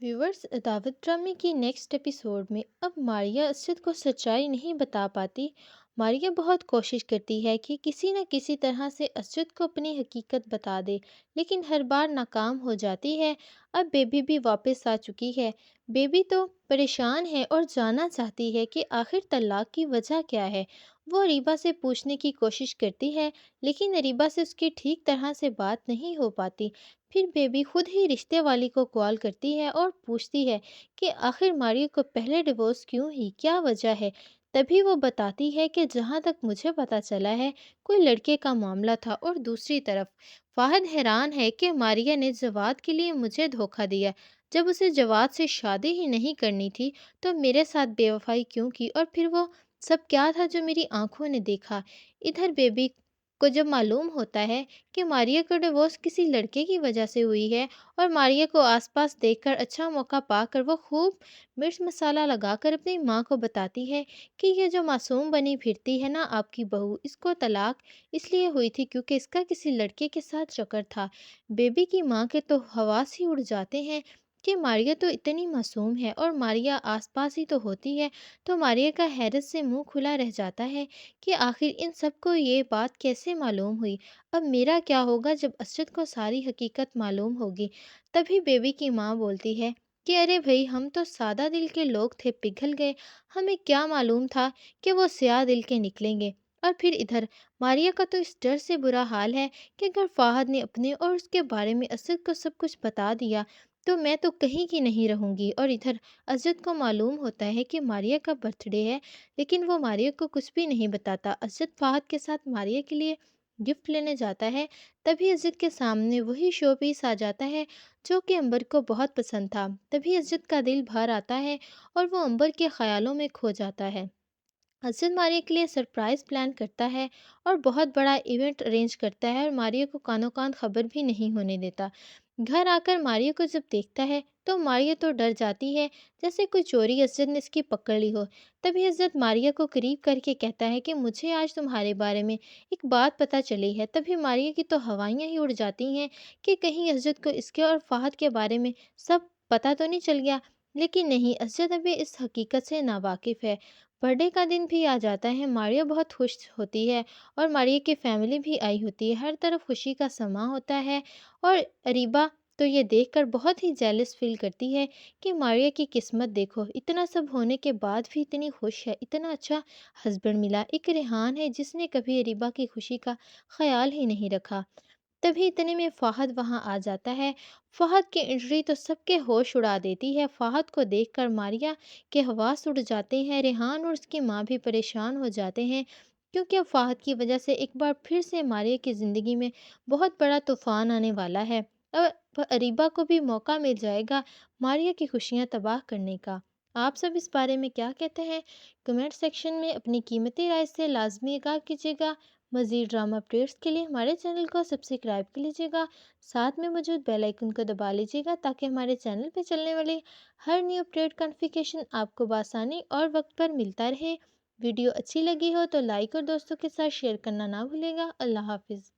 Viewers, दावत ड्रामे की नेक्स्ट एपिसोड में अब मारिया असद को सच्चाई नहीं बता पाती। मारिया बहुत कोशिश करती है कि किसी न किसी तरह से असद को अपनी हकीकत बता दे, लेकिन हर बार नाकाम हो जाती है। अब बेबी भी वापस आ चुकी है। बेबी तो परेशान है और जानना चाहती है कि आखिर तलाक की वजह क्या है। वो अरीबा से पूछने की कोशिश करती है, लेकिन अरीबा से उसकी ठीक तरह से बात नहीं हो पाती। फिर बेबी खुद ही रिश्ते वाली को कॉल करती है और पूछती है कि आखिर मारिया को पहले डिवोर्स क्यों ही, क्या वजह है। तभी वो बताती है कि जहाँ तक मुझे पता चला है, कोई लड़के का मामला था। और दूसरी तरफ फाहद हैरान है कि मारिया ने जवाद के लिए मुझे धोखा दिया। जब उसे जवाद से शादी ही नहीं करनी थी तो मेरे साथ बेवफाई क्यों की, और फिर वो सब क्या था जो मेरी आंखों ने देखा। इधर बेबी को जब मालूम होता है कि मारिया का डिवोर्स किसी लड़के की वजह से हुई है, और मारिया को आसपास देखकर अच्छा मौका पाकर वो खूब मिर्च मसाला लगाकर अपनी माँ को बताती है कि ये जो मासूम बनी फिरती है ना आपकी बहू, इसको तलाक इसलिए हुई थी क्योंकि इसका किसी लड़के के साथ चक्कर था। बेबी की माँ के तो हवास ही उड़ जाते हैं कि मारिया तो इतनी मासूम है और मारिया आसपास ही तो होती है। तो मारिया का हैरत से मुंह खुला रह जाता है कि आखिर इन सबको ये बात कैसे मालूम हुई। अब मेरा क्या होगा जब असद को सारी हकीकत मालूम होगी। तभी बेबी की माँ बोलती है कि अरे भाई, हम तो सादा दिल के लोग थे, पिघल गए। हमें क्या मालूम था कि वो स्याह दिल के निकलेंगे। और फिर इधर मारिया का तो इस डर से बुरा हाल है कि अगर फाहद ने अपने और उसके बारे में असद को सब कुछ बता दिया तो मैं तो कहीं की नहीं रहूँगी। और इधर असद को मालूम होता है कि मारिया का बर्थडे है, लेकिन वो मारिया को कुछ भी नहीं बताता। असद फाहद के साथ मारिया के लिए गिफ्ट लेने जाता है। तभी असद के सामने वही शो पीस आ जाता है जो कि अंबर को बहुत पसंद था। तभी असद का दिल भर आता है और वो अंबर के ख्यालों में खो जाता है। असद मारिया के लिए सरप्राइज़ प्लान करता है और बहुत बड़ा इवेंट अरेंज करता है, और मारिया को कानो कान खबर भी नहीं होने देता। घर आकर मारिया को जब देखता है तो मारिया तो डर जाती है, जैसे कोई चोरी असद ने इसकी पकड़ ली हो। तभी असद मारिया को करीब करके कहता है कि मुझे आज तुम्हारे बारे में एक बात पता चली है। तभी मारिया की तो हवाइयाँ ही उड़ जाती हैं कि कहीं असद को इसके और फाहद के बारे में सब पता तो नहीं चल गया। लेकिन नहीं, असद अभी इस हकीकत से नावाकिफ़ है। बर्थडे का दिन भी आ जाता है। मारिया बहुत खुश होती है और मारिया की फैमिली भी आई होती है। हर तरफ खुशी का समा होता है। और अरीबा तो ये देखकर बहुत ही जेलस फील करती है कि मारिया की किस्मत देखो, इतना सब होने के बाद भी इतनी खुश है, इतना अच्छा हस्बैंड मिला। एक रेहान है जिसने कभी अरीबा की खुशी का ख्याल ही नहीं रखा। तभी इतने में फ़हद वहाँ आ जाता है। फ़हद की एंट्री तो सबके होश उड़ा देती है। फ़हद को देखकर मारिया के हवास उड़ जाते हैं। रेहान और उसकी माँ भी परेशान हो जाते हैं, क्योंकि अब फ़हद की वजह से एक बार फिर से मारिया की ज़िंदगी में बहुत बड़ा तूफ़ान आने वाला है। अब अरीबा को भी मौका मिल जाएगा मारिया की खुशियाँ तबाह करने का। आप सब इस बारे में क्या कहते हैं? कमेंट सेक्शन में अपनी कीमती राय से लाजमी आगाह कीजिएगा। मज़ीद ड्रामा अपडेट्स के लिए हमारे चैनल को सब्सक्राइब कर लीजिएगा। साथ में मौजूद बेल आइकन को दबा लीजिएगा ताकि हमारे चैनल पर चलने वाली हर न्यू अपडेट का नोटिफिकेशन आपको बआसानी और वक्त पर मिलता रहे। वीडियो अच्छी लगी हो तो लाइक और दोस्तों के साथ शेयर करना ना भूलिएगा। अल्लाह हाफिज़।